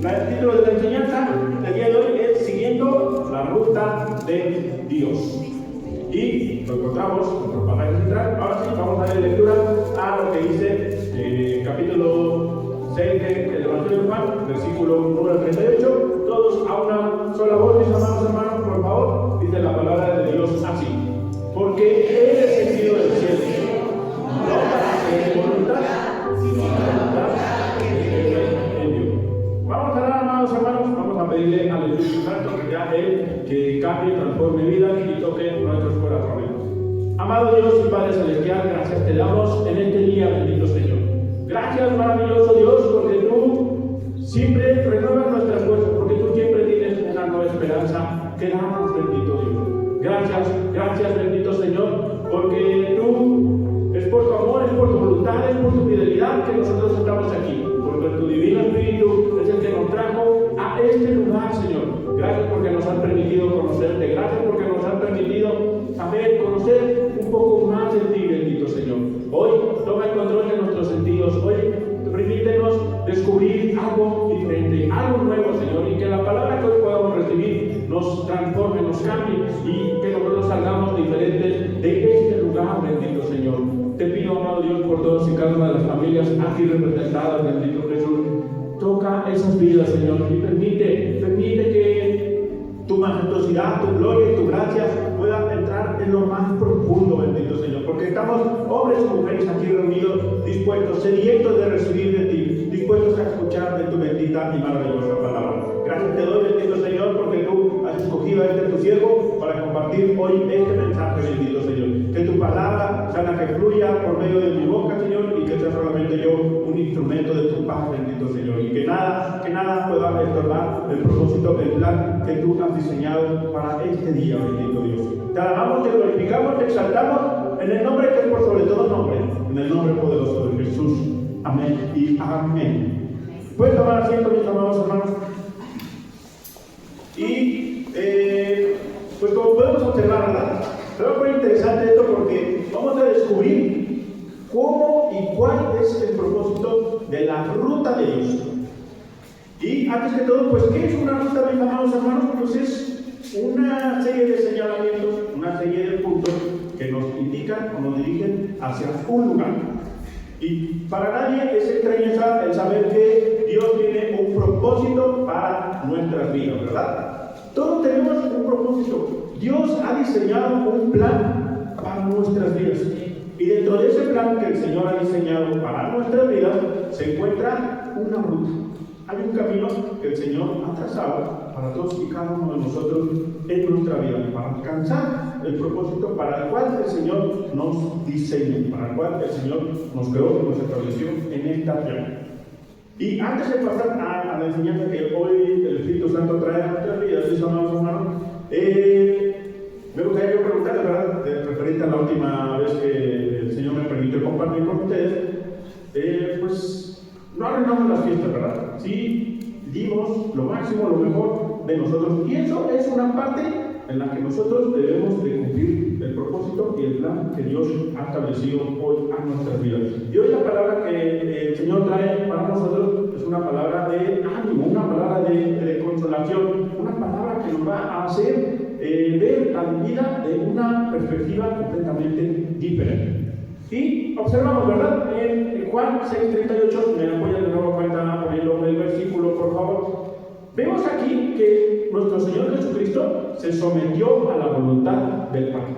El título de la enseñanza del día de hoy es Siguiendo la ruta de Dios. Y lo encontramos en nuestro pasaje central. Ahora sí, vamos a dar lectura a lo que dice capítulo 6 del Evangelio de Juan, versículo número 38. Todos a una sola voz, mis amados hermanos, por favor. Dice la palabra de Dios así: porque Él es el cielo del cielo, no para hacer mi voluntad, sino la voluntad de Dios. Vamos a orar, amados hermanos, vamos a pedirle al Espíritu Santo que sea Él que cambie, transforme vidas y toque nuestros corazones. Amado Dios y Padre Celestial, gracias te damos en este día, bendito Señor. Gracias, maravilloso Dios, porque tú siempre renuevas nuestras fuerzas, porque tú siempre tienes una nueva esperanza que damos, bendito Dios. Gracias, bendito Señor, porque tú, es por tu amor, es por tu voluntad, es por tu fidelidad que nosotros estamos aquí, porque tu divino Espíritu es el que nos trajo a este lugar, Señor. Gracias porque nos han permitido conocerte, gracias porque nos han permitido saber, conocer un poco más de ti, bendito Señor. Hoy toma el control de nuestros sentidos, hoy permítenos descubrir algo diferente, algo nuevo, Señor, y que la palabra que hoy podamos recibir nos transforme, nos cambie y que nosotros salgamos diferentes de este lugar, bendito Señor. Te pido, amado Dios, por todas y cada una de las familias aquí representadas, bendito Jesús. Toca esas vidas, Señor, y permite que tu majestuosidad, tu gloria y tu gracia pueda entrar en lo más profundo, bendito Señor, porque estamos hombres y mujeres aquí reunidos, dispuestos, sedientos de recibir de ti, dispuestos a escuchar de tu bendita y maravillosa palabra. Gracias te doy, bendito Señor, porque tú has escogido a este tu siervo para compartir hoy este mensaje, bendito Señor. Que tu palabra sea la que fluya por medio de mi boca, Señor, y que sea solamente yo un instrumento de tu paz, bendito Señor, y que nada pueda estorbar el propósito, el plan que tú has diseñado para este día, bendito Dios. Te alabamos, te glorificamos, te exaltamos en el nombre que es por sobre todo nombre, en el nombre poderoso de Jesús. Amén y amén. Pueden tomar asiento, mis amados hermanos. Y pues como podemos observar, ¿verdad? Pero es muy interesante esto porque vamos a descubrir cómo y cuál es el propósito de la ruta de Dios. Y antes que todo, pues, ¿qué es una ruta, mis amados hermanos? Pues es una serie de señalamientos, una serie de puntos que nos indican o nos dirigen hacia un lugar. Y para nadie es extrañeza el saber que Dios tiene un propósito para nuestras vidas, ¿verdad? Todos tenemos un propósito. Dios ha diseñado un plan para nuestras vidas. Y dentro de ese plan que el Señor ha diseñado para nuestras vidas se encuentra una ruta. Hay un camino que el Señor ha trazado para todos y cada uno de nosotros en nuestra vida, para alcanzar el propósito para el cual el Señor nos diseñó, para el cual el Señor nos creó y nos estableció en esta tierra. Y antes de pasar a la enseñanza que hoy el Espíritu Santo trae a nuestras vidas, mis amados hermanos, me gustaría preguntarles, ¿verdad?, referente a la última vez que el Señor me permitió compartir con ustedes, pues no arruinamos las fiestas, ¿verdad? Sí, dimos lo máximo, lo mejor de nosotros, y eso es una parte en la que nosotros debemos de cumplir el propósito y el plan que Dios ha establecido hoy a nuestras vidas. Y hoy la palabra que el Señor trae para nosotros es una palabra de ánimo, una palabra de consolación, una palabra que nos va a hacer ver la vida de una perspectiva completamente diferente. Y observamos, ¿verdad? En Juan 6:38, me apoyan de nuevo cuenta poniendo el versículo, por favor. Vemos aquí que nuestro Señor Jesucristo se sometió a la voluntad del Padre.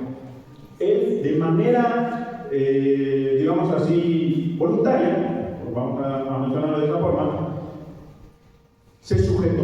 Él, de manera, digamos así, voluntaria, vamos a mencionarlo de esta forma, se sujetó.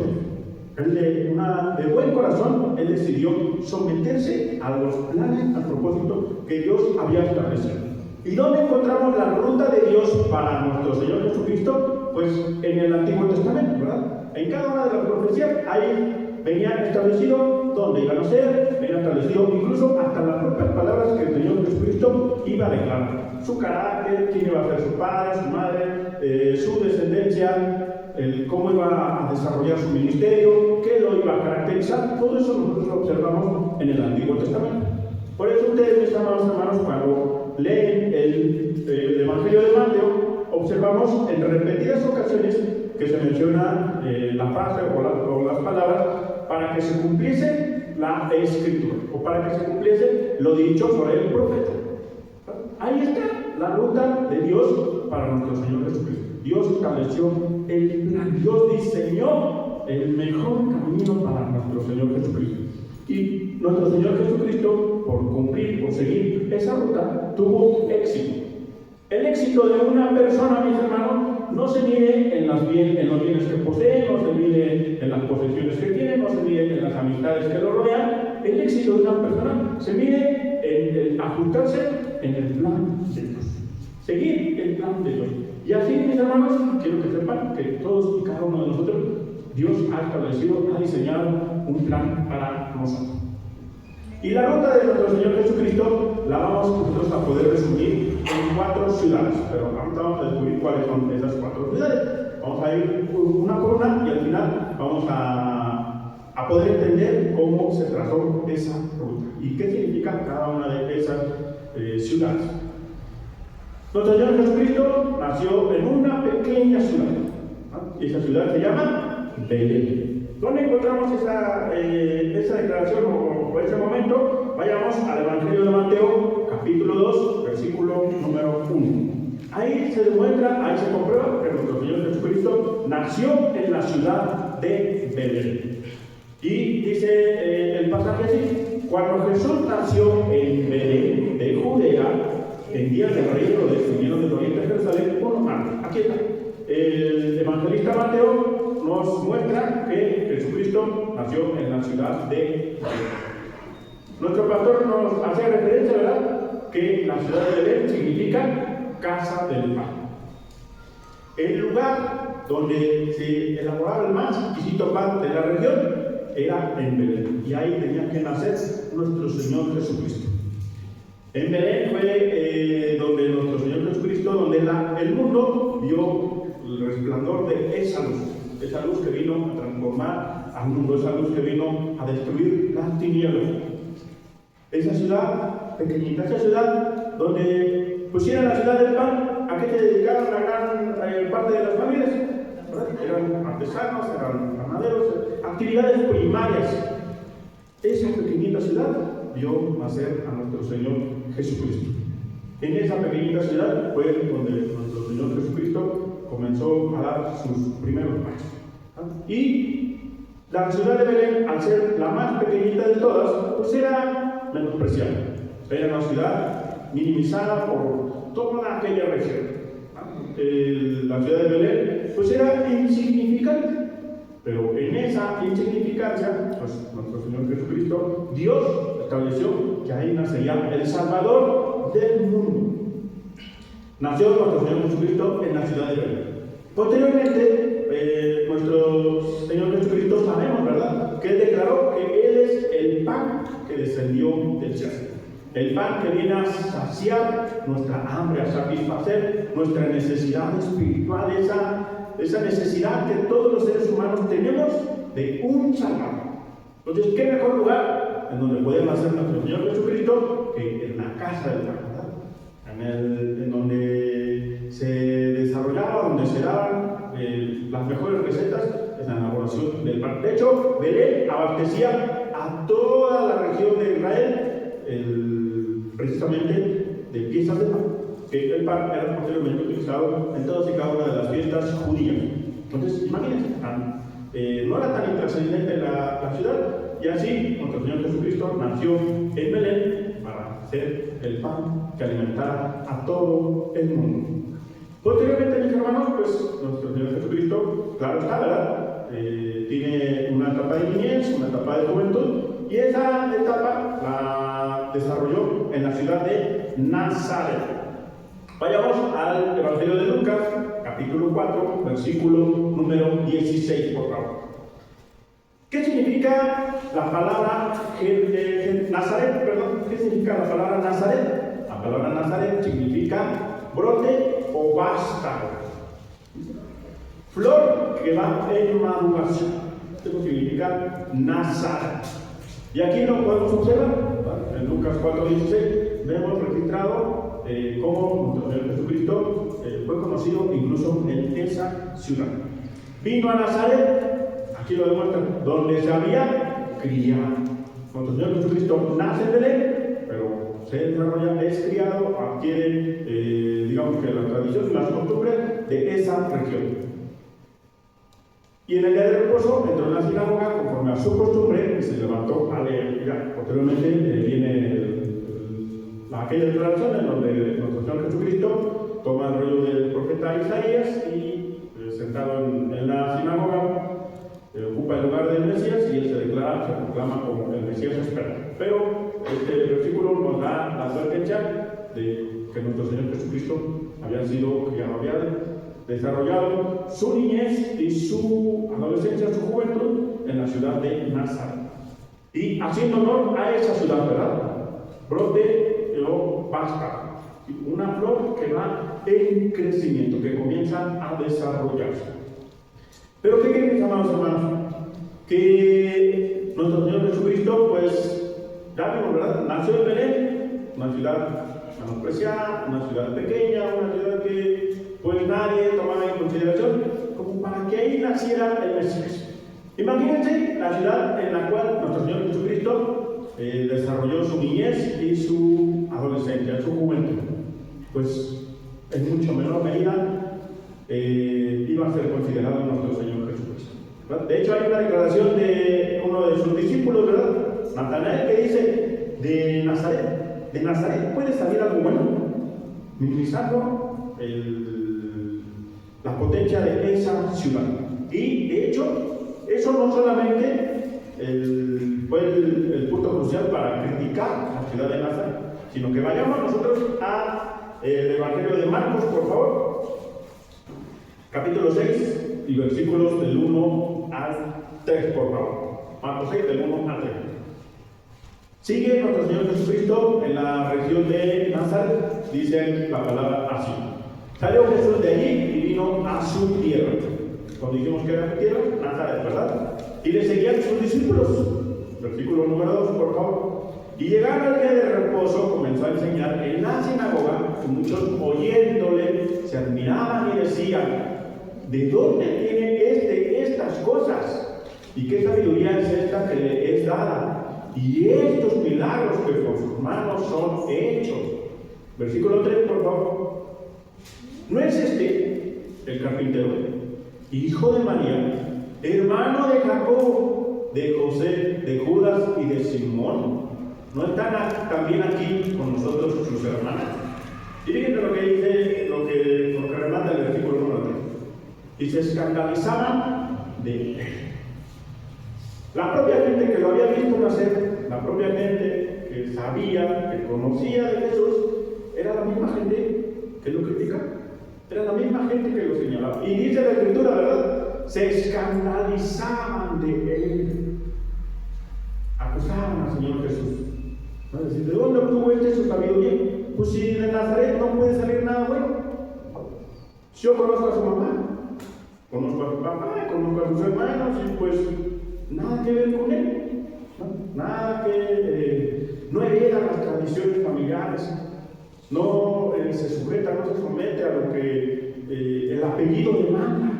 Él de buen corazón, él decidió someterse a los planes, al propósito que Dios había establecido. ¿Y dónde encontramos la ruta de Dios para nuestro Señor Jesucristo? Pues en el Antiguo Testamento, ¿verdad? En cada una de las profecías, ahí venía establecido dónde iban a ser, venía establecido incluso hasta las propias palabras que el Señor Jesucristo iba a declarar. Su carácter, quién iba a ser su padre, su madre, su descendencia, cómo iba a desarrollar su ministerio, qué lo iba a caracterizar. Todo eso nosotros lo observamos en el Antiguo Testamento. Por eso ustedes, mis amados hermanos, cuando leen el Evangelio de Mateo, observamos en repetidas ocasiones que que se menciona la frase o las palabras para que se cumpliese la escritura o para que se cumpliese lo dicho por el profeta. Ahí está la ruta de Dios para nuestro Señor Jesucristo. Dios estableció el plan, Dios diseñó el mejor camino para nuestro Señor Jesucristo. Y nuestro Señor Jesucristo, por cumplir, por seguir esa ruta, tuvo éxito. El éxito de una persona, mis hermanos, no se mide en los bienes que posee, no se mide en las posesiones que tiene, no se mide en las amistades que lo rodean. El éxito de una persona se mide en el ajustarse en el plan de Dios. Seguir el plan de Dios. Y así, mis hermanos, quiero que sepan que todos y cada uno de nosotros, Dios ha establecido, ha diseñado un plan para nosotros. Y la ruta de nuestro Señor Jesucristo la vamos nosotros a poder resumir en 4 ciudades. Pero ahorita vamos a descubrir cuáles son esas 4 ciudades. Vamos a ir una por una y al final vamos a poder entender cómo se trazó esa ruta y qué significa cada una de esas ciudades. Nuestro Señor Jesucristo nació en una pequeña ciudad, ¿no? Y esa ciudad se llama Belén. ¿Dónde encontramos esa declaración o ese momento? Vayamos al Evangelio de Mateo, capítulo 2, versículo número 1. Ahí se demuestra, ahí se comprueba que nuestro Señor Jesucristo nació en la ciudad de Belén. Y dice el pasaje así: cuando Jesús nació en Belén de Judea, en días del rey Herodes, vinieron del oriente de Jerusalén unos magos. Aquí está. El evangelista Mateo nos muestra que Jesucristo nació en la ciudad de Belén. Nuestro pastor nos hace referencia, ¿verdad?, que la ciudad de Belén significa casa del pan. El lugar donde se elaboraba el más exquisito pan de la región era en Belén. Y ahí tenía que nacer nuestro Señor Jesucristo. En Belén fue donde nuestro Señor Jesucristo, donde el mundo vio el resplandor de esa luz que vino a transformar al mundo, esa luz que vino a destruir las tinieblas. Esa ciudad pequeñita, esa ciudad donde pusieron la ciudad del pan, ¿a qué se dedicaron la gran parte de las familias? Eran artesanos, eran ganaderos, actividades primarias. Esa pequeñita ciudad vio nacer a nuestro Señor Jesucristo. En esa pequeñita ciudad fue donde nuestro Señor Jesucristo comenzó a dar sus primeros pasos. Y la ciudad de Belén, al ser la más pequeñita de todas, pues era menospreciada. Era una ciudad minimizada por toda aquella región. La ciudad de Belén pues era insignificante. Pero en esa insignificancia, pues nuestro Señor Jesucristo, Dios estableció que ahí nacería el Salvador del mundo. Nació nuestro Señor Jesucristo en la ciudad de Belén. Posteriormente, nuestro Señor Jesucristo sabemos, ¿verdad?, que Él declaró que Él es el pan que descendió del cielo. El pan que viene a saciar nuestra hambre, a satisfacer nuestra necesidad espiritual, esa necesidad que todos los seres humanos tenemos de un Salvador. Entonces, ¿qué mejor lugar en donde puede nacer nuestro Señor Jesucristo que en la casa del pan, ¿verdad? En donde se desarrollaba, donde se daban las mejores recetas en la elaboración del pan. De hecho, Belén abastecía a toda la región de Israel precisamente de piezas de pan. Que el pan era posteriormente utilizado en todas y cada una de las fiestas judías. Entonces, imagínense, no era tan intrascendente la ciudad, y así nuestro Señor Jesucristo nació en Belén para ser el pan que alimentara a todo el mundo. Posteriormente, mis hermanos, pues nuestro Señor Jesucristo, claro está, ¿verdad?, tiene una etapa de niñez, una etapa de juventud, y esa etapa la desarrolló en la ciudad de Nazaret. Vayamos al Evangelio de Lucas, capítulo 4, versículo número 16, por favor. ¿Qué significa la palabra Nazaret? Perdón, ¿qué significa la palabra Nazaret? La palabra Nazaret significa brote o vástago. Flor que va en maduración. Esto significa Nazaret. Y aquí lo podemos observar, ¿verdad? En Lucas 4:16 vemos registrado cómo nuestro Señor Jesucristo fue conocido incluso en esa ciudad. Vino a Nazaret, aquí lo demuestra, donde se había criado. Nuestro Señor Jesucristo nace en Belén, pero se desarrolla, es criado, adquiere, digamos que la tradición y las costumbres de esa región. Y en el día de reposo entró en la sinagoga conforme a su costumbre y se levantó a leer. Ya, posteriormente viene aquella declaración en donde nuestro Señor Jesucristo toma el rollo del profeta Isaías y sentado en la sinagoga ocupa el lugar del Mesías y él se declara, se proclama como el Mesías esperado. Pero este versículo nos da la advertencia de que nuestro Señor Jesucristo había desarrollado su niñez y su adolescencia, su juventud en la ciudad de Nazaret. Y haciendo honor a esa ciudad, ¿verdad? Brote o pasta, una flor que va en crecimiento, que comienza a desarrollarse. Pero ¿qué creen, mis amados hermanos? Que nuestro Señor Jesucristo, pues, ya vimos, ¿verdad? Nació en Belén, una ciudad menospreciada, una ciudad pequeña, una ciudad que pues nadie tomaba en consideración, como para que ahí naciera el Mesías. Imagínense la ciudad en la cual nuestro Señor Jesucristo desarrolló su niñez y su adolescencia, su juventud. Pues en mucho menor medida iba a ser considerado nuestro Señor Jesucristo, ¿verdad? De hecho, hay una declaración de uno de sus discípulos, ¿verdad? Natanael, que dice: de Nazaret puede salir algo bueno, minimizando la potencia de esa ciudad. Y de hecho, eso no solamente fue el punto crucial para criticar la ciudad de Nazaret, sino que vayamos nosotros al Evangelio de Marcos, por favor, capítulo 6 y versículos del 1 al 3, por favor. Marcos 6, del 1 al 3. Sigue nuestro Señor Jesucristo en la región de Nazaret, dice la palabra así. Salió Jesús de allí y vino a su tierra. Cuando dijimos que era su tierra, Nazaret, ¿verdad? Y le seguían sus discípulos. Versículo número 2, por favor. Y llegando el día de reposo, comenzó a enseñar en la sinagoga, y muchos oyéndole se admiraban y decían: ¿de dónde tiene estas cosas? ¿Y qué sabiduría es esta que le es dada? Y estos milagros que por sus manos son hechos. Versículo 3, por favor. ¿No es este el carpintero, hijo de María, hermano de Jacob, de José, de Judas y de Simón? ¿No están también aquí con nosotros sus hermanas? Y fíjense lo que dice, lo que remata el versículo número 3. Y se escandalizaban de él. La propia gente que lo había visto nacer, la propia gente que sabía, que conocía de Jesús, era la misma gente que lo criticaba. Era la misma gente que lo señalaba. Y dice la Escritura, ¿verdad? Se escandalizaban de él. Acusaban al Señor Jesús. ¿No? Es decir, ¿de dónde obtuvo su sabiduría? Pues si de Nazaret no puede salir nada bueno. Yo conozco a su mamá, conozco a su papá, conozco a sus hermanos, y pues nada que ver con él. ¿No? Nada que no hereda las tradiciones familiares. No se sujeta, no se somete a lo que el apellido demanda.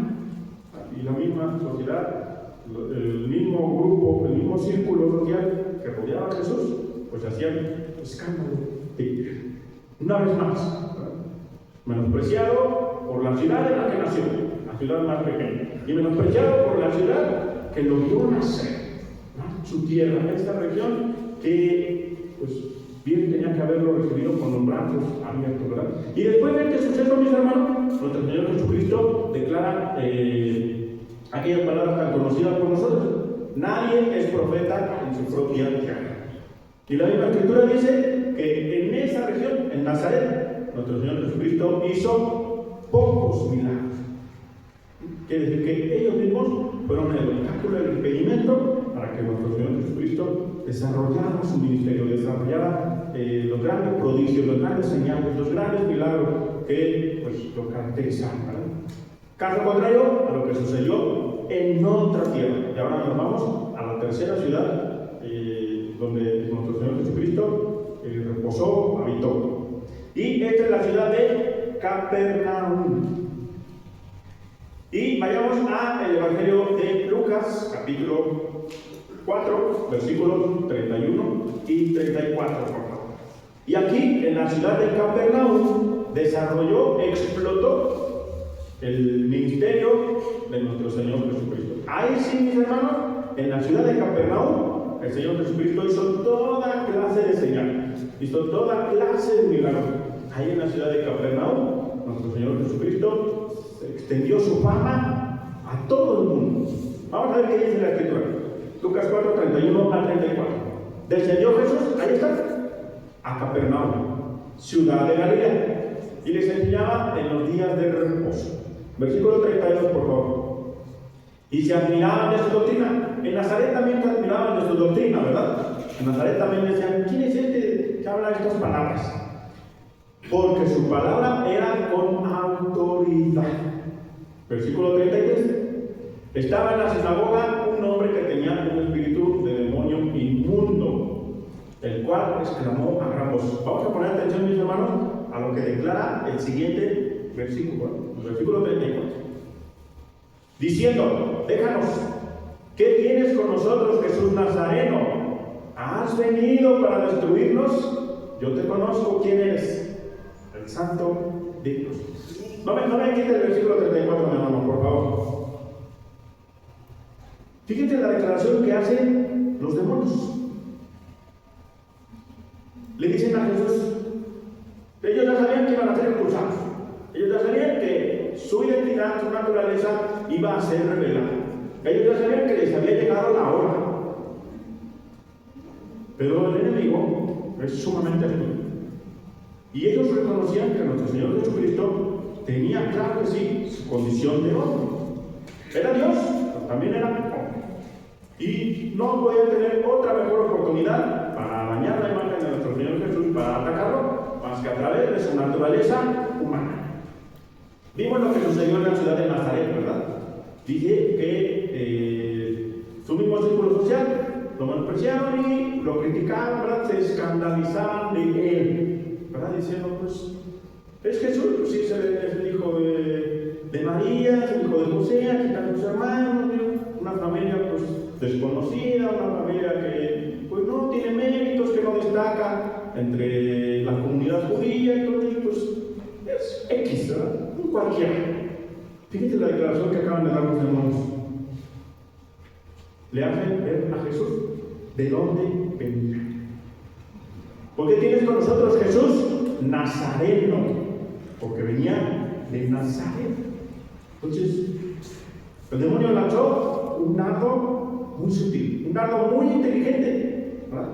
Y la misma sociedad, el mismo grupo, el mismo círculo social que rodeaba a Jesús, pues hacían escándalo. Una vez más, ¿verdad? Menospreciado por la ciudad en la que nació, la ciudad más pequeña, y menospreciado por la ciudad que lo vio nacer, ¿no? Su tierra, esta región que, pues, bien tenía que haberlo recibido con los brazos abiertos, ¿verdad? Y después de este suceso, mis hermanos, nuestro Señor Jesucristo declara aquellas palabras tan conocidas por nosotros: nadie es profeta en su propia tierra. Y la misma Escritura dice que en esa región, en Nazaret, nuestro Señor Jesucristo hizo pocos milagros. Quiere decir que ellos mismos fueron el obstáculo, el impedimento para que nuestro Señor Jesucristo desarrollara su ministerio, desarrollara los grandes prodigios, los grandes señales, los grandes milagros que pues, lo caracterizaban, ¿verdad? Caso contrario a lo que sucedió en otra tierra. Y ahora nos vamos a la tercera ciudad donde nuestro Señor Jesucristo reposó, habitó. Y esta es la ciudad de Capernaum. Y vayamos al 4, versículos 31 y 34, por favor. Y aquí, en la ciudad de Capernaum, explotó el ministerio de nuestro Señor Jesucristo. Ahí sí, mis hermanos, en la ciudad de Capernaum, el Señor Jesucristo hizo toda clase de señales, hizo toda clase de milagros. Ahí en la ciudad de Capernaum, nuestro Señor Jesucristo extendió su fama a todo el mundo. Vamos a ver qué dice la Escritura. Lucas 4, 31 al 34. Descendió Jesús, ahí está, a Capernaum, ciudad de Galilea, y les enseñaba en los días de reposo. Versículo 32, por favor. Y se admiraban de su doctrina. En Nazaret también se admiraban de su doctrina, ¿verdad? En Nazaret también decían, ¿quién es este que habla estas palabras? Porque su palabra era con autoridad. Versículo 33. Estaba en la sinagoga un hombre que tenía un espíritu de demonio inmundo, el cual exclamó a gran voz. Vamos a poner atención, mis hermanos, a lo que declara el siguiente versículo, el versículo 34. Diciendo, déjanos, ¿qué tienes con nosotros, Jesús Nazareno? ¿Has venido para destruirnos? Yo te conozco quién eres, el Santo de Dios. No me quite el versículo 34, mi hermano, por favor. Fíjense la declaración que hacen los demonios. Le dicen a Jesús, ellos ya sabían que iban a ser expulsados. Ellos ya sabían que su identidad, su naturaleza iba a ser revelada. Ellos ya sabían que les había llegado la hora. Pero el enemigo es sumamente astuto. Y ellos reconocían que nuestro Señor Jesucristo tenía, claro que sí, su condición de hombre. Era Dios, pero también era hombre. Y no podía tener otra mejor oportunidad para dañar la imagen de nuestro Señor Jesús, para atacarlo, más que a través de su naturaleza humana. Vimos lo que sucedió en la ciudad de Nazaret, ¿verdad? Dije que su mismo círculo social lo menospreciaron y lo criticaban, ¿verdad? Se escandalizaban de él, ¿verdad? Diciendo, pues, es Jesús, pues sí, es el hijo de María, es el hijo de José, aquí están sus hermanos, una familia, pues, desconocida, una familia que, pues, no tiene méritos, que no destaca entre la comunidad judía, entonces, pues, es X, ¿verdad? Cualquiera. Fíjense la declaración que acaban de dar los hermanos. Le hacen ver a Jesús de dónde venía. ¿Por qué tienes con nosotros Jesús? Nazareno. Porque venía de Nazaret. Entonces, el demonio lanzó un dardo muy sutil, un dardo muy inteligente, ¿verdad?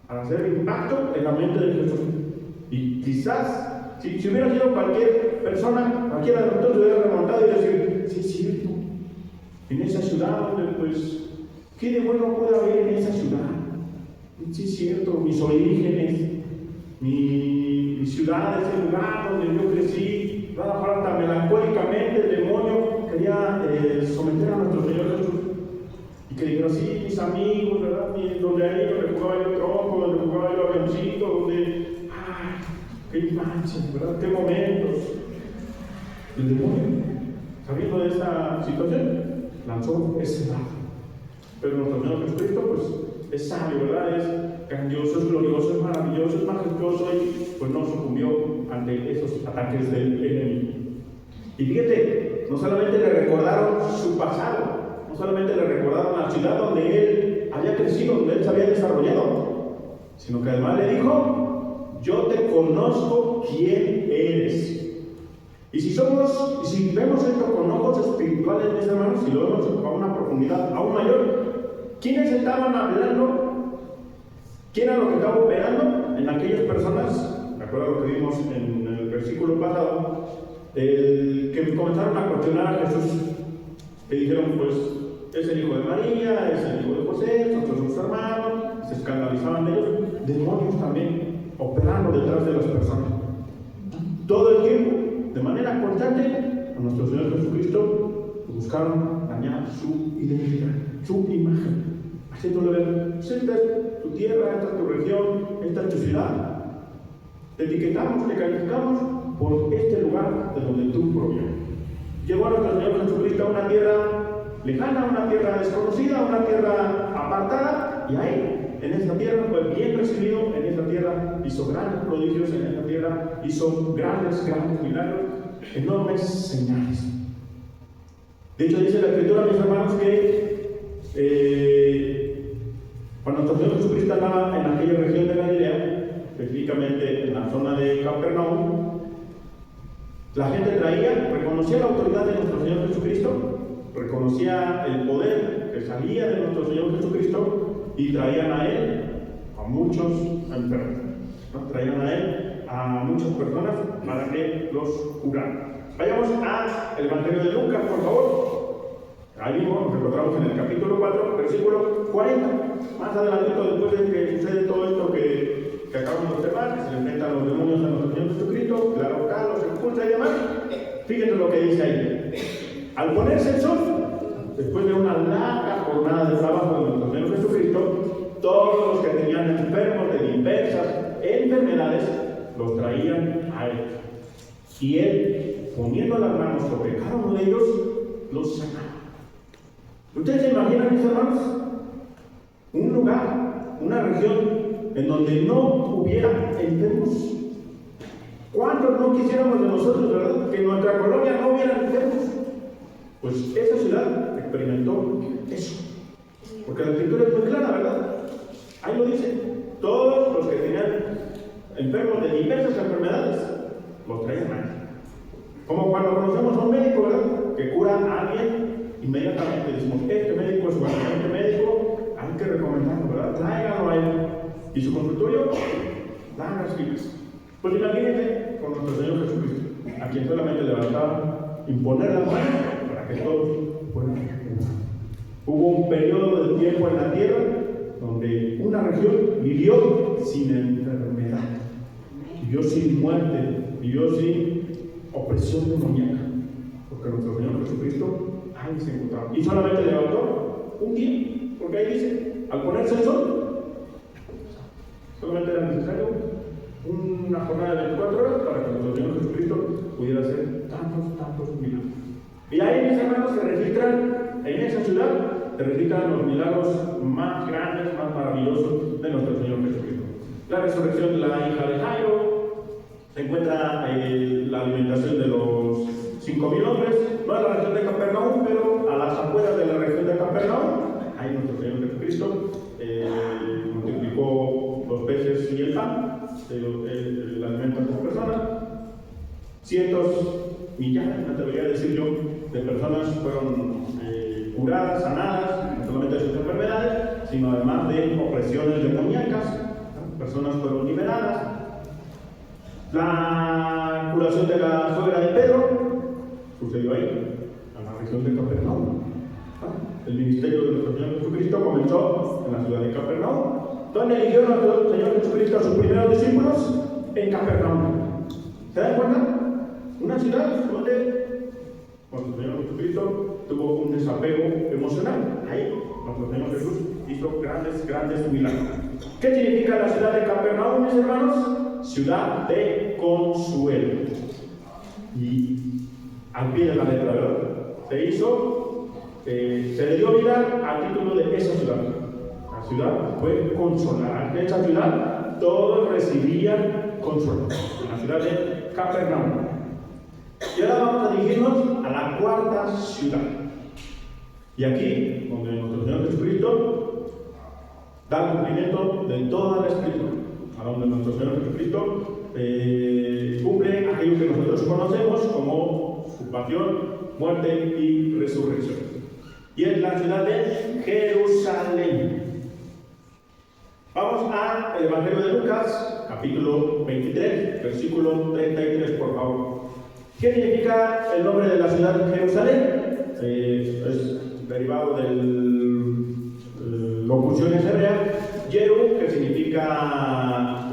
Para hacer impacto en la mente de Jesús. Y quizás, si hubiera sido cualquier persona, cualquiera de nosotros se hubiera remontado y decir, sí, es cierto, en esa ciudad donde, pues, ¿qué de bueno puede haber en esa ciudad? Sí, es cierto, mis orígenes, mi ciudad, ese lugar donde yo crecí, hasta melancólicamente el demonio quería someter a nuestro Señor Jesús. Y que dijeron, sí, mis amigos, ¿verdad? Donde ahí, donde jugaba yo tronco, donde jugaba yo avioncito, donde, ¡ay! ¡Qué infancia! ¿Verdad? ¡Qué momentos! El demonio, sabiendo de esa situación, lanzó ese dardo. Pero nuestro Señor Jesucristo, pues, es sabio, ¿verdad? Es grandioso, es glorioso, es maravilloso, es majestuoso y, pues, no sucumbió ante esos ataques del enemigo. Y fíjate, no solamente le recordaron su pasado, no solamente le recordaron la ciudad donde él había crecido, donde él se había desarrollado, sino que además le dijo, yo te conozco quién eres. Y si vemos esto con ojos espirituales, mis hermanos, si lo vemos a una profundidad aún mayor, ¿quiénes estaban hablando? ¿Quién era lo que estaba operando en aquellas personas? Me acuerdo lo que vimos en el versículo pasado, que comenzaron a cuestionar a Jesús. Que dijeron, pues, es el hijo de María, es el hijo de José, son todos sus hermanos, se escandalizaban de ellos. Demonios también operando detrás de las personas. Todo el tiempo, de manera constante, a nuestro Señor Jesucristo buscaron dañar su identidad, su imagen, haciéndole ver, pues, esta es tu tierra, esta es tu región, esta es tu ciudad. Te etiquetamos, te calificamos por este lugar de donde tú provienes. Llegó a nuestro Señor Jesucristo a una tierra lejana, una tierra desconocida, una tierra apartada, y ahí, en esta tierra, fue bien recibido, en esta tierra hizo grandes prodigios, en esta tierra hizo grandes milagros, enormes señales. De hecho, dice la Escritura, mis hermanos, que cuando nuestro Señor Jesucristo andaba en aquella región de Galilea, específicamente en la zona de Capernaum, la gente reconocía la autoridad de nuestro Señor Jesucristo, reconocía el poder que salía de nuestro Señor Jesucristo y traían a Él a muchos enfermos, ¿no? Traían a Él a muchas personas para que los curara. Vayamos al Evangelio de Lucas, por favor. Ahí mismo nos encontramos en el capítulo 4, versículo 40. Más adelantito, después de que sucede todo esto que acabamos de observar, que se le enfrentan los demonios a nuestro Señor Jesucristo, la roca los expulsa y demás. Fíjense lo que dice ahí. Al ponerse el sol, después de una larga jornada de trabajo de nuestro Señor Jesucristo, todos los que tenían enfermos de diversas enfermedades los traían a Él. Y Él, poniendo las manos sobre cada uno de ellos, los sanaba. ¿Ustedes se imaginan, mis hermanos? Un lugar, una región en donde no hubiera enfermos. ¿Cuántos no quisiéramos de nosotros, verdad? Que en nuestra colonia no hubiera enfermos. Pues esa ciudad experimentó eso. Porque la Escritura es muy clara, ¿verdad? Ahí lo dice. Todos los que tenían enfermos de diversas enfermedades los traían ahí. Como cuando conocemos a un médico, ¿verdad? Que cura a alguien, inmediatamente decimos, este médico es un excelente médico, hay que recomendarlo, ¿verdad? Tráiganlo a él. Y su consultorio, dan las filas. Pues imagínense con nuestro Señor Jesucristo, a quien solamente le bastaba imponer las manos para que todos fueran curados. Hubo un periodo de tiempo en la tierra donde una región vivió sin enfermedad, vivió sin muerte, vivió sin opresión demoníaca, porque nuestro Señor Jesucristo ahí se encontraba. Y solamente levantó un día, porque ahí dice, al ponerse el sol, solamente era necesario una jornada de 24 horas para que nuestro Señor Jesucristo pudiera hacer tantos milagros. Y ahí, mis hermanos, se registran, en esa ciudad, se registran los milagros más grandes, más maravillosos de nuestro Señor Jesucristo. La resurrección de la hija de Jairo, se encuentra la alimentación de los 5,000 hombres, no en la región de Capernaum, pero a las afueras de la región de Capernaum, ahí nuestro Señor Jesucristo multiplicó los peces y el pan, el alimento de las personas. Cientos, millares, me atrevería a decir yo, de personas fueron curadas, sanadas, no solamente de sus enfermedades, sino además de opresiones demoníacas, ¿no? Personas fueron liberadas. La curación de la suegra de Pedro sucedió ahí, en la región de Capernaum. ¿No? El ministerio de nuestro Señor Jesucristo comenzó en la ciudad de Capernaum. ¿Dónde eligió nuestro Señor Jesucristo a sus primeros discípulos? En Capernaum. ¿Se dan cuenta? Una ciudad donde nuestro Señor Jesucristo tuvo un desapego emocional. Ahí nuestro Señor Jesús hizo grandes milagros. ¿Qué significa la ciudad de Capernaum, mis hermanos? Ciudad de consuelo. Y al pie de la letra, ¿verdad? Se le dio vida al título de esa ciudad. La ciudad fue consolar. En esa ciudad todos recibían consuelo. En la ciudad de Capernaum. Y ahora vamos a dirigirnos a la cuarta ciudad. Y aquí, donde nuestro Señor Jesucristo da cumplimiento de toda la Escritura, a donde nuestro Señor Jesucristo cumple aquello que nosotros conocemos como su pasión, muerte y resurrección. Y es la ciudad de Jerusalén. Vamos al Evangelio de Lucas, capítulo 23, versículo 33, por favor. ¿Qué significa el nombre de la ciudad de Jerusalén? Es derivado de locuciones hebreas. Jeru, que significa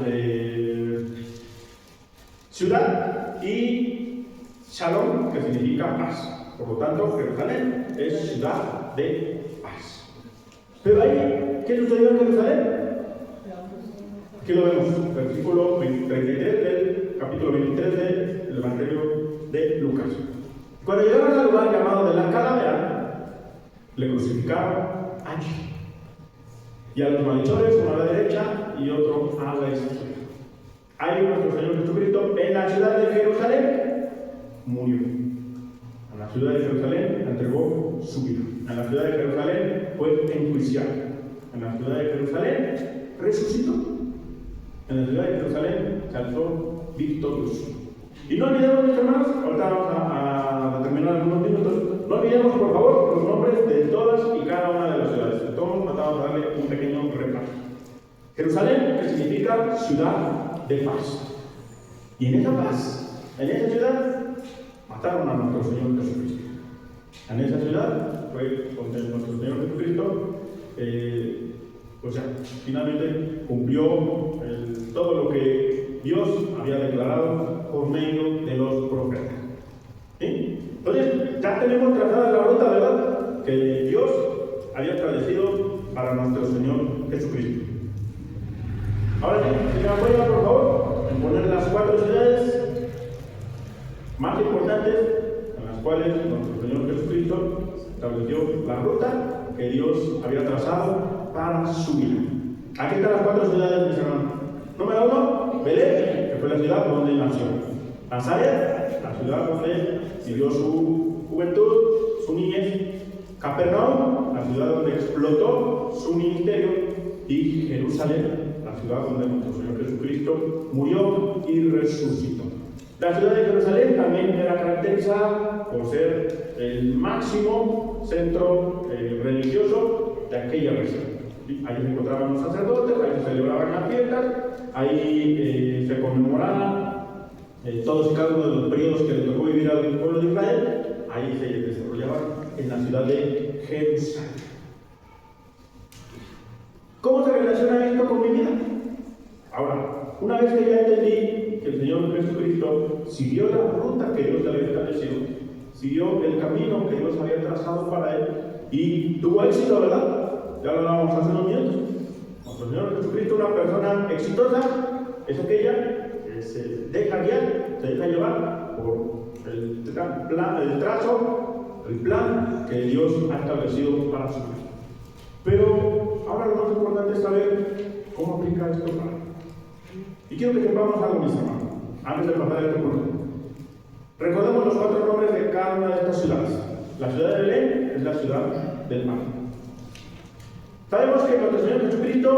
ciudad, y Shalom, que significa paz. Por lo tanto, Jerusalén es ciudad de paz. Pero ahí, ¿qué sucedió en Jerusalén? Aquí lo vemos, versículo 33 del capítulo 23 del Evangelio de Lucas. Cuando llegaron al lugar llamado de la Calavera, le crucificaron allí. Y a los malhechores, uno a la derecha y otro a la izquierda. Ahí nuestro Señor Jesucristo en la ciudad de Jerusalén murió. En la ciudad de Jerusalén entregó su vida. En la ciudad de Jerusalén fue enjuiciado. En la ciudad de Jerusalén resucitó. En la ciudad de Jerusalén se alzó victorioso. Y no olvidemos, mis hermanos, ahorita vamos a terminar algunos minutos, no olvidemos, por favor, los nombres de todas y cada una de las ciudades. Entonces, tratamos de darle un pequeño repaso. Jerusalén, que significa ciudad de paz. Y en esa paz, en esa ciudad, mataron a nuestro Señor Jesucristo. En esa ciudad fue donde nuestro Señor Jesucristo, pues ya, finalmente cumplió todo lo que Dios había declarado por medio de los profetas. ¿Sí? Entonces, ya tenemos trazada la ruta, ¿verdad?, que Dios había establecido para nuestro Señor Jesucristo. Ahora sí, si me apoyan, por favor, en poner las 4 ciudades más importantes en las cuales nuestro Señor Jesucristo estableció la ruta que Dios había trazado para su vida. Aquí están las 4 ciudades, mis hermanos. Número 1, Belén, que fue la ciudad donde nació. Nazaret, la ciudad donde vivió su juventud, su niñez. Capernaum, la ciudad donde explotó su ministerio. Y Jerusalén, la ciudad donde nuestro Señor Jesucristo murió y resucitó. La ciudad de Jerusalén también era caracterizada por ser el máximo centro religioso de aquella región. Ahí se encontraban los sacerdotes, ahí se celebraban las fiestas, ahí se conmemoraban todos y cada uno de los periodos que le tocó vivir al pueblo de Israel. Ahí se desarrollaba en la ciudad de Jerusalén. ¿Cómo se relaciona esto con mi vida? Ahora, una vez que ya entendí que el Señor Jesucristo siguió la ruta que Dios le había establecido, siguió el camino que Dios había trazado para él y tuvo éxito, ¿verdad? Ya lo hablábamos hace unos minutos. Nuestro Señor Jesucristo, una persona exitosa, es aquella que se deja guiar, se deja llevar por el plan que Dios ha establecido para su vida. Pero ahora lo más importante es saber cómo aplicar esto para mí. Y quiero que sepamos algo, mis hermanos, antes de pasar este punto. Recordemos los 4 nombres de cada una de estas ciudades. La ciudad de Belén es la ciudad del mar. Sabemos que nuestro Señor Jesucristo,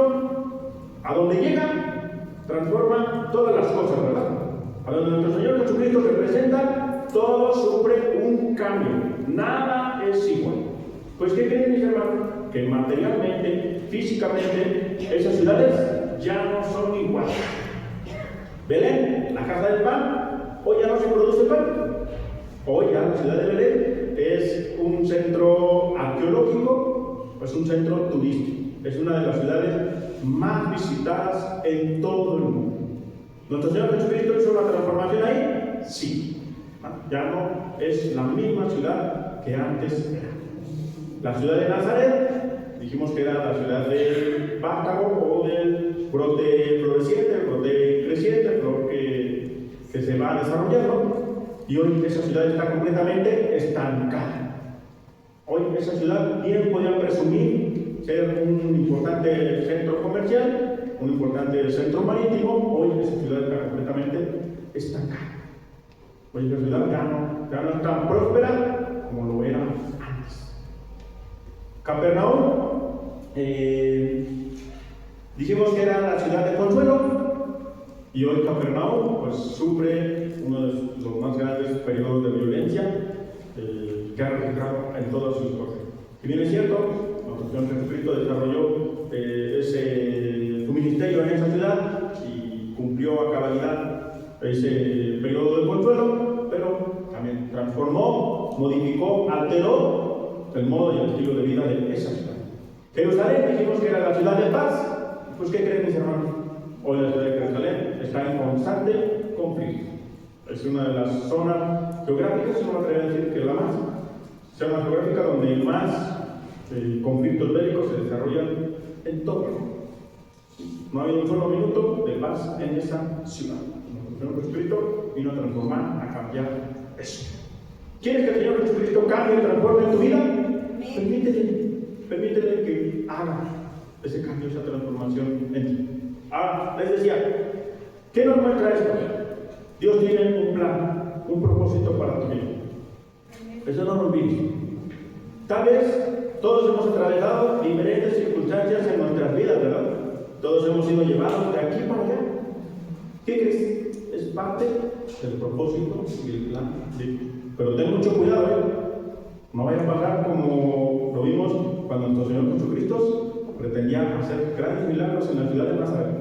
a donde llega, transforma todas las cosas, ¿verdad? A donde nuestro Señor Jesucristo representa, todo sufre un cambio. Nada es igual. Pues, ¿qué creen, mis hermanos? Que materialmente, físicamente, esas ciudades ya no son iguales. Belén, la casa del pan, hoy ya no se produce pan. Hoy ya la ciudad de Belén es un centro arqueológico, es un centro turístico. Es una de las ciudades más visitadas en todo el mundo. ¿Nuestro Señor Jesucristo hizo una transformación ahí? Sí. Ya no es la misma ciudad que antes era. La ciudad de Nazaret, dijimos que era la ciudad del vástago o del brote floreciente, el brote creciente, el flor que se va desarrollando. Y hoy esa ciudad está completamente estancada. Hoy esa ciudad bien podía presumir ser un importante centro comercial, un importante centro marítimo. Hoy esa ciudad está completamente estancada. Hoy esa ciudad ya no es tan próspera como lo era antes. Capernaum, dijimos que era la ciudad de consuelo, y hoy Capernaum pues, sufre uno de los más grandes periodos de violencia que ha registrado en toda su historia. Si bien es cierto, nuestro Señor Jesucristo desarrolló su ministerio en esa ciudad y cumplió a cabalidad ese periodo de consuelo, pero también transformó, modificó, alteró el modo y el estilo de vida de esa ciudad. Jerusalén, dijimos que era la ciudad de paz. Pues, ¿qué creen, mis hermanos? Hoy la ciudad de Jerusalén está en constante conflicto. Es una de las zonas geográficas, no me atrevo a decir que es la más, zona geográfica donde más conflictos bélicos se desarrollan en todo el mundo. No ha habido un solo minuto de paz en esa ciudad. Nuestro Señor Jesucristo vino a transformar, a cambiar eso. ¿Quieres que el Señor Jesucristo cambie y transforme tu vida? Permítele que haga ese cambio, esa transformación en ti. Ahora, les decía, ¿qué nos muestra esto? Dios tiene un plan, un propósito para tu vida. Eso no lo olvides. Tal vez todos hemos atravesado diferentes circunstancias en nuestras vidas, ¿verdad? Todos hemos sido llevados de aquí para allá. ¿Qué crees? Es parte del propósito y el plan de Dios. Pero ten mucho cuidado, no vaya a pasar como lo vimos cuando nuestro Señor Jesucristo pretendía hacer grandes milagros en la ciudad de Nazaret.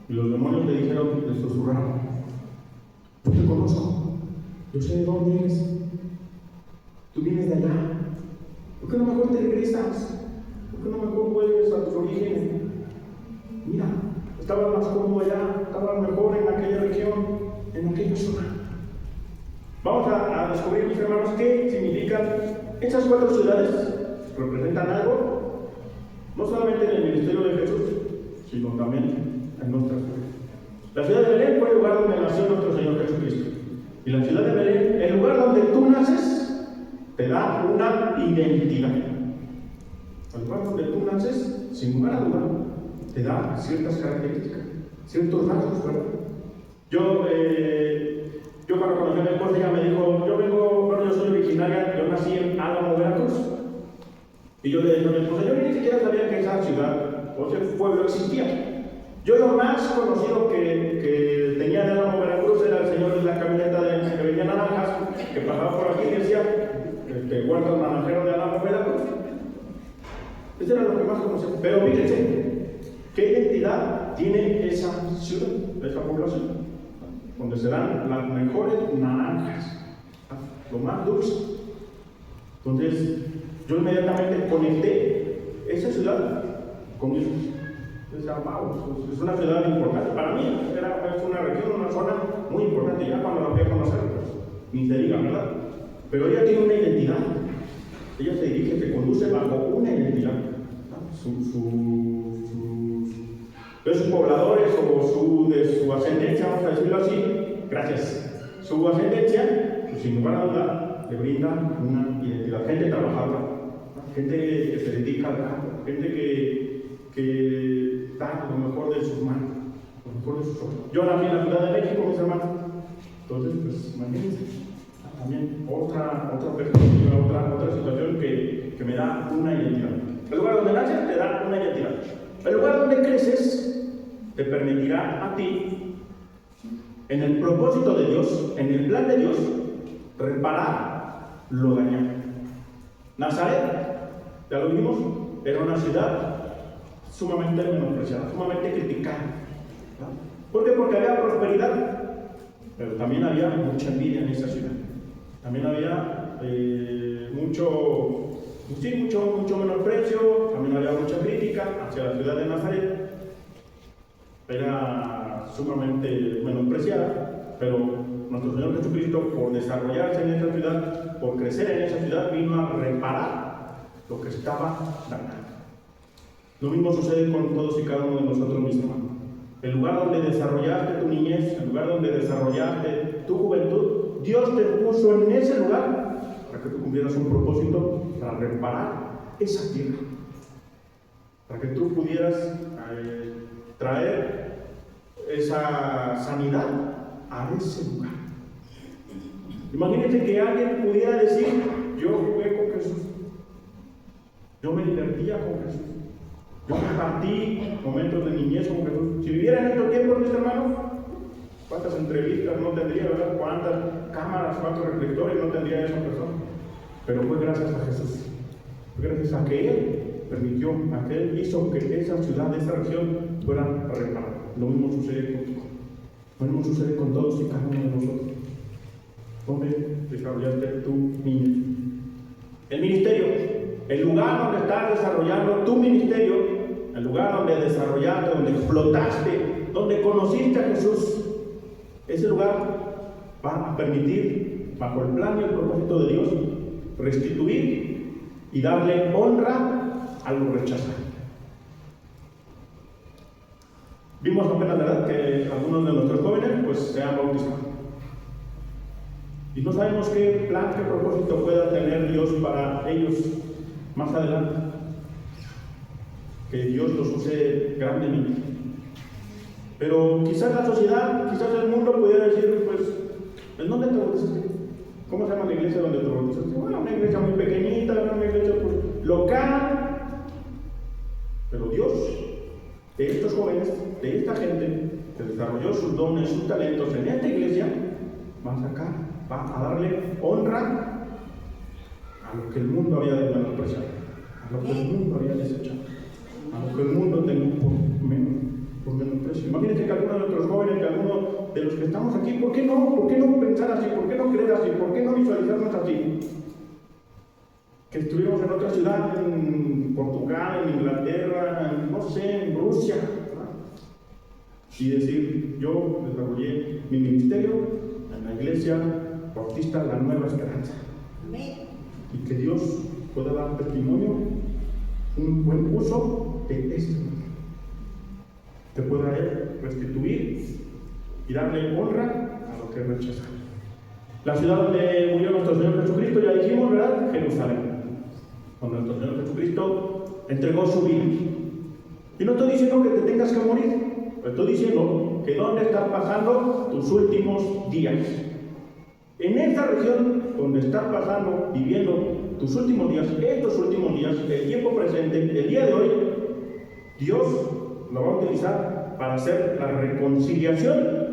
Y los demonios le dijeron, le susurraron: yo te conozco, yo sé de dónde eres, tú vienes de allá, ¿por qué no mejor te regresas? ¿Por qué no mejor vuelves a tus orígenes? Mira, estabas más cómodo allá, estabas mejor en aquella región, en aquella zona. Vamos a descubrir, mis hermanos, qué significan esas 4 ciudades. Representan algo, no solamente en el ministerio de Jesús, sino también en nuestras vidas. La ciudad de Belén fue el lugar donde nació nuestro Señor Jesucristo. Y la ciudad de Belén, el lugar donde tú naces, te da una identidad. El lugar donde tú naces, sin lugar a duda, te da ciertas características, ciertos rasgos, ¿verdad? Yo cuando conocí a mi esposa, ella me dijo, yo soy originaria, yo nací en Álamo, Veracruz. Y yo le dije a mi esposa, yo ni siquiera sabía que esa ciudad o ese pueblo existía. Yo lo más conocido que tenía de Álamo, Veracruz era el señor de la camioneta que vendía naranjas, que pasaba por aquí y decía, huerto naranjero de Álamo, Veracruz. Eso era lo que más conocía. Pero fíjense, ¿qué identidad tiene esa ciudad, esa población? Donde se dan las mejores naranjas, lo más dulce. Entonces, yo inmediatamente conecté esa ciudad con eso. Decía, wow, es una ciudad importante. Para mí, es una región, una zona muy importante. Ya cuando la voy a conocer, pues, ni se diga, ¿verdad? Pero ella tiene una identidad. Ella se dirige, se conduce bajo una identidad. De sus pobladores o de su ascendencia, vamos a decirlo así, gracias. Su ascendencia, pues, sin lugar a duda, le brinda una identidad. Gente trabajadora, gente que se dedica al campo, gente que da lo mejor de sus manos, lo mejor de sus ojos. Yo nací en la Ciudad de México, mis hermanos. Entonces, pues, imagínense, también otra perspectiva, otra situación que me da una identidad. El lugar donde naces te da una identidad. El lugar donde creces te permitirá a ti, en el propósito de Dios, en el plan de Dios, reparar lo dañado. Nazaret, ya lo vimos, era una ciudad sumamente menospreciada, sumamente criticada. ¿No? ¿Por qué? Porque había prosperidad, pero también había mucha envidia en esa ciudad. También había mucho menosprecio, también había mucha crítica hacia la ciudad de Nazaret. Era sumamente menospreciada, pero nuestro Señor Jesucristo, por desarrollarse en esa ciudad, por crecer en esa ciudad, vino a reparar lo que estaba dañado. Lo mismo sucede con todos y cada uno de nosotros, mis hermanos. El lugar donde desarrollaste tu niñez, el lugar donde desarrollaste tu juventud, Dios te puso en ese lugar para que tú cumplieras un propósito, para reparar esa tierra, para que tú pudieras traer esa sanidad a ese lugar. Imagínense que alguien pudiera decir, yo jugué con Jesús, yo me divertía con Jesús, yo compartí momentos de niñez con Jesús. Si viviera en estos tiempos, mis hermanos, ¿cuántas entrevistas no tendría, verdad? ¿Cuántas cámaras, cuántos reflectores no tendría esa persona? Pero fue gracias a Jesús, fue gracias a que Él permitió, a que Él hizo que esa ciudad, esa región fuera reparada. Lo mismo sucede contigo, lo mismo sucede con todos y cada uno de nosotros. ¿Dónde desarrollaste tu niñez? El ministerio, el lugar donde estás desarrollando tu ministerio, el lugar donde desarrollaste, donde explotaste, donde conociste a Jesús, ese lugar va a permitir, bajo el plan y el propósito de Dios, restituir y darle honra a los rechazados. Vimos apenas, ¿verdad?, que algunos de nuestros jóvenes pues se han bautizado. Y no sabemos qué plan, qué propósito pueda tener Dios para ellos. más adelante. Que Dios los use grandemente. Pero quizás la sociedad, quizás el mundo pudiera decir, pues, ¿en dónde te bautizaste? ¿Cómo se llama la iglesia donde te bautizaste? Bueno, una iglesia muy pequeñita, una iglesia pues, local. Pero Dios, de estos jóvenes, de esta gente que desarrolló sus dones, sus talentos en esta iglesia, va a darle honra a lo que el mundo había menospreciado, a lo que el mundo había desechado, a lo que el mundo tenía por menosprecio. Imagínense que algunos de nuestros jóvenes, que algunos de los que estamos aquí, ¿por qué no pensar así? ¿Por qué no creer así? ¿Por qué no visualizarnos así? Que estuvimos en otra ciudad, en Portugal, en Inglaterra, no sé, en Rusia, ¿verdad? Y decir, yo desarrollé mi ministerio en la iglesia bautista La Nueva Esperanza. Amén. Y que Dios pueda dar testimonio, un buen uso de este lugar. Te pueda restituir y darle honra a lo que rechazaron. La ciudad donde murió nuestro Señor Jesucristo, ya dijimos, ¿verdad? Jerusalén. Donde nuestro Señor Jesucristo entregó su vida. Y no estoy diciendo que te tengas que morir, pero estoy diciendo que dónde estás pasando tus últimos días. En esta región donde estás pasando, viviendo tus últimos días, estos últimos días, el tiempo presente, el día de hoy, Dios lo va a utilizar para hacer la reconciliación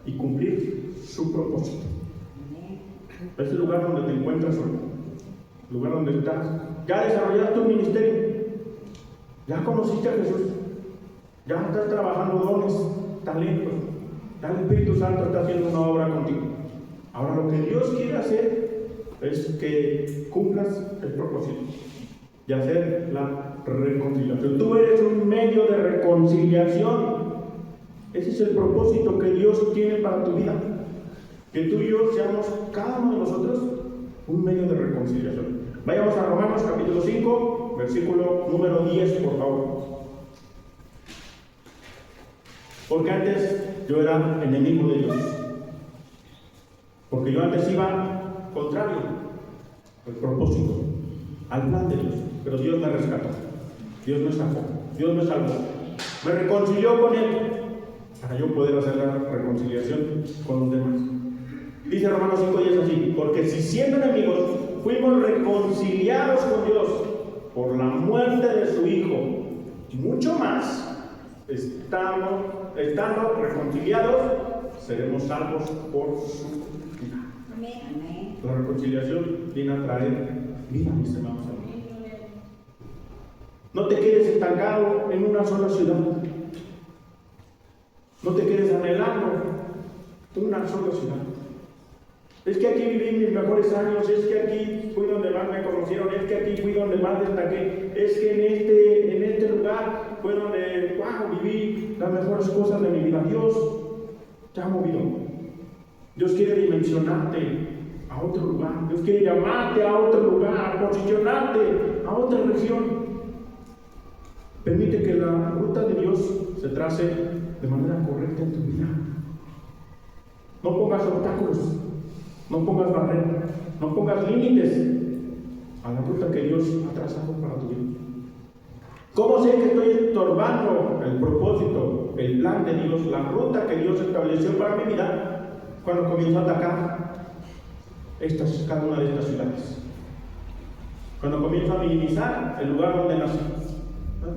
y cumplir su propósito. Es el lugar donde te encuentras hoy, el lugar donde estás. Ya desarrollaste tu ministerio, ya conociste a Jesús, ya estás trabajando dones, talentos, ya el Espíritu Santo está haciendo una obra contigo. Ahora lo que Dios quiere hacer es que cumplas el propósito de hacer la reconciliación. Tú eres un medio de reconciliación. Ese es el propósito que Dios tiene para tu vida. Que tú y yo seamos, cada uno de nosotros, un medio de reconciliación. Vayamos a Romanos capítulo 5, versículo número 10, por favor. Porque antes yo era enemigo de Dios. Porque yo antes iba contrario al propósito, al plan de Dios. Pero Dios me rescató, Dios me sacó, Dios me salvó, me reconcilió con Él para yo poder hacer la reconciliación con los demás. Dice Romanos 5:10 así: porque si siendo enemigos fuimos reconciliados con Dios por la muerte de su Hijo, mucho más, estando reconciliados, seremos salvos por su vida. Amén. La reconciliación viene a traer vida, mis hermanos. No te quedes estancado en una sola ciudad. No te quedes anhelando una sola ciudad. Es que aquí viví mis mejores años, es que aquí fui donde más me conocieron, es que aquí fui donde más destaqué, es que en este lugar fue donde viví las mejores cosas de mi vida. Dios te ha movido. Dios quiere dimensionarte a otro lugar. Dios quiere llamarte a otro lugar, posicionarte a otra región. Permite que la ruta de Dios se trace de manera correcta en tu vida. No pongas obstáculos, no pongas barreras, no pongas límites a la ruta que Dios ha trazado para tu vida. ¿Cómo sé que estoy estorbando el propósito, el plan de Dios, la ruta que Dios estableció para mi vida? Cuando comienzo a atacar cada una de estas ciudades. Cuando comienzo a minimizar el lugar donde nací.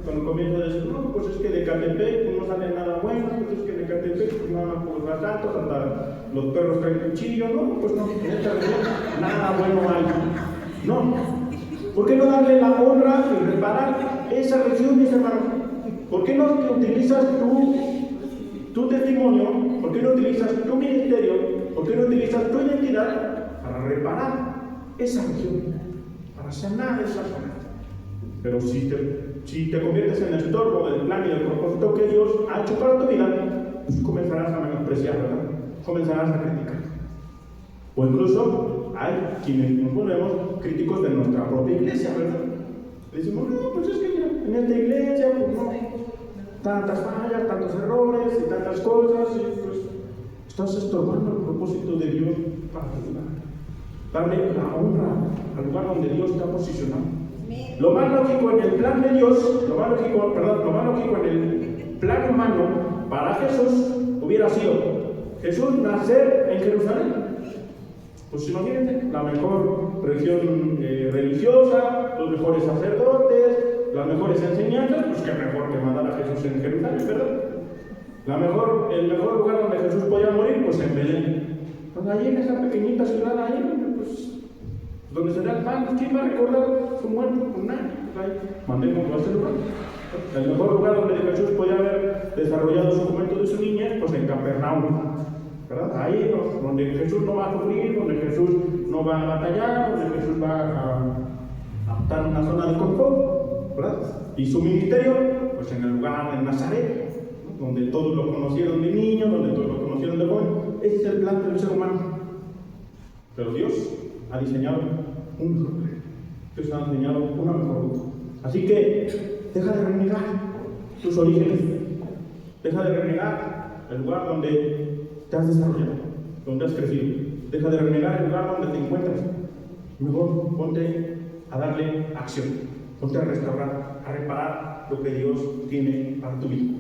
Cuando comienzo a decir, no, pues es que de Catepec pues no sale nada bueno, pues es que de Catepec pues no, pues ratos, hasta los perros traen cuchillo, no, pues no, en esta región nada bueno hay. No. ¿Por qué no darle la honra y reparar esa región, mis hermanos? ¿Por qué no utilizas tu testimonio? ¿Por qué no utilizas tu ministerio? ¿Por qué no utilizas tu identidad para reparar esa región? Para sanar esa zona. Pero si te conviertes en el estorbo del plan y del propósito que Dios ha hecho para tu vida, pues comenzarás a menospreciar, ¿verdad? Comenzarás a criticar. O incluso hay quienes nos volvemos críticos de nuestra propia iglesia, ¿verdad? Decimos, no, pues es que mira, en esta iglesia, pues no, tantas fallas, tantos errores y tantas cosas, y pues estás estorbando el propósito de Dios para tu vida. Darle la honra al lugar donde Dios está posicionado. Lo más lógico en el plan de Dios, lo más lógico en el plan humano para Jesús hubiera sido Jesús nacer en Jerusalén. Pues imagínate, la mejor región religiosa, los mejores sacerdotes, las mejores enseñanzas, pues qué mejor que mandar a Jesús en Jerusalén, ¿verdad? El mejor lugar donde Jesús podía morir, pues en Belén. Pues allí en esa pequeñita ciudad, ahí, pues, donde se da el pan, ¿quién va a recordar su muerte? Pues nadie, pues ahí, mandémoslo a ese lugar. El mejor lugar donde Jesús podía haber desarrollado su juventud y su niñez, pues en Capernaum, ¿verdad? Ahí donde Jesús no va a sufrir, donde Jesús no va a batallar, donde Jesús va a estar en una zona de confort, ¿verdad? Y su ministerio, pues en el lugar de Nazaret, donde todos lo conocieron de niño, donde todos lo conocieron de joven. Ese es el plan del ser humano. Pero Dios ha diseñado un mejor plan. Dios ha diseñado una mejor ruta. Así que deja de renegar tus orígenes. Deja de renegar el lugar donde te has desarrollado, donde has crecido. Deja de renegar el lugar donde te encuentras. Mejor ponte a darle acción. Ponte a restaurar, a reparar lo que Dios tiene para tu vida.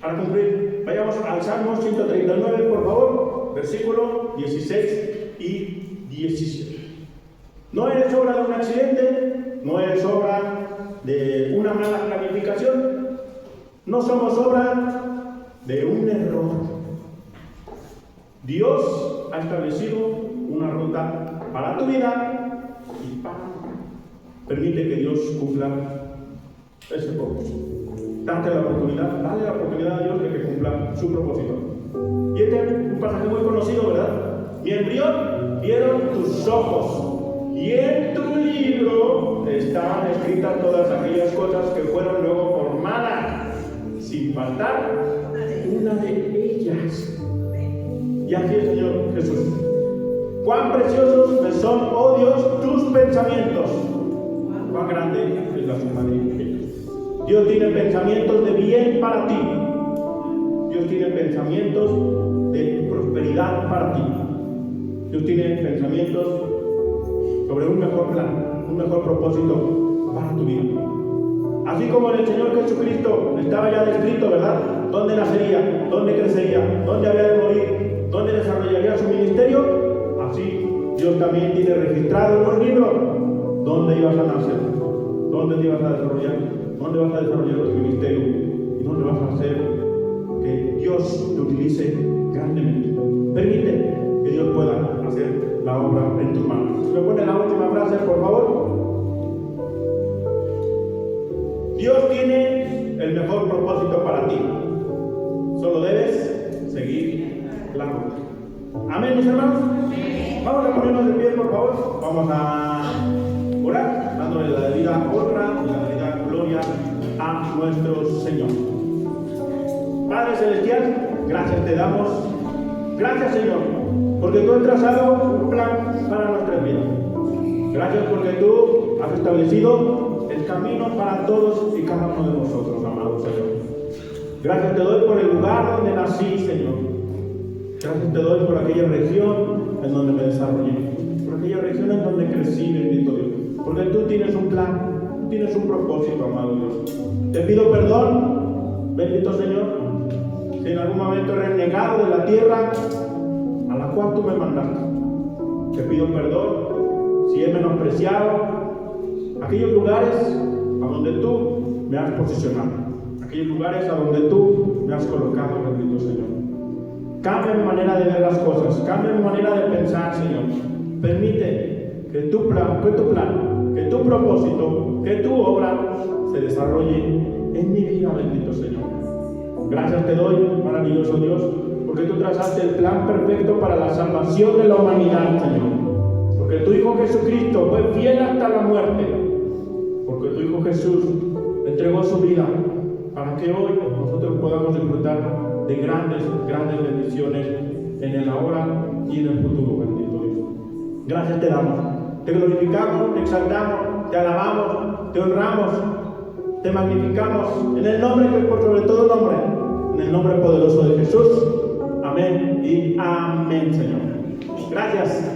Para concluir, vayamos al Salmo 139, por favor, versículo 16 y 17. No eres obra de un accidente, no eres obra de una mala planificación, no somos obra de un error. Dios ha establecido una ruta para tu vida y para ti. Permite que Dios cumpla ese propósito. Dale la oportunidad a Dios de que cumpla su propósito. Y este es un pasaje muy conocido, ¿verdad? Mi embrión vieron tus ojos, y en tu libro están escritas todas aquellas cosas que fueron luego formadas, sin faltar una de ellas. Y así es, Señor Jesús. Cuán preciosos me son, oh Dios, tus pensamientos. Cuán grande es la suma de ellos. Dios tiene pensamientos de bien para ti. Dios tiene pensamientos de prosperidad para ti. Dios tiene pensamientos sobre un mejor plan, un mejor propósito para tu vida. Así como en el Señor Jesucristo estaba ya descrito, ¿verdad? ¿Dónde nacería? ¿Dónde crecería? ¿Dónde había de morir? ¿Dónde desarrollaría su ministerio? Así Dios también tiene registrado en un libro dónde ibas a nacer, dónde te ibas a desarrollar, dónde vas a desarrollar tu ministerio y dónde vas a hacer que Dios te utilice grandemente. Permite que Dios pueda hacer la obra en tus manos. ¿Me pone la última frase, por favor? Dios tiene el mejor propósito para ti. Solo debes seguir la ruta. Amén, mis hermanos. Vamos a ponernos de pie, por favor. Vamos a orar, dándole la debida honra y la debida gloria a nuestro Señor. Padre Celestial, gracias te damos. Gracias, Señor, porque tú has trazado un plan para nuestra vida. Gracias porque tú has establecido el camino para todos y cada uno de nosotros, amado Señor. Gracias te doy por el lugar donde nací, Señor. Gracias te doy por aquella región en donde me desarrollé, por aquella región en donde crecí, bendito Dios. Porque tú tienes un plan, tú tienes un propósito, amado Dios. Te pido perdón, bendito Señor, si en algún momento he renegado de la tierra a la cual tú me mandaste. Te pido perdón si he menospreciado aquellos lugares a donde tú me has posicionado, aquellos lugares a donde tú me has colocado, bendito Señor. Cambia mi manera de ver las cosas, cambia mi manera de pensar, Señor. Permite que tu plan, que tu propósito, que tu obra se desarrolle en mi vida, bendito Señor. Gracias te doy, maravilloso Dios, porque tú trazaste el plan perfecto para la salvación de la humanidad, Señor. Porque tu Hijo Jesucristo fue fiel hasta la muerte. Porque tu Hijo Jesús entregó su vida para que hoy nosotros podamos disfrutar de grandes bendiciones en el ahora y en el futuro, bendito Dios. Gracias te damos, te glorificamos, te exaltamos, te alabamos, te honramos, te magnificamos en el nombre que es por sobre todo nombre, en el nombre poderoso de Jesús. Amén y amén, Señor. Gracias.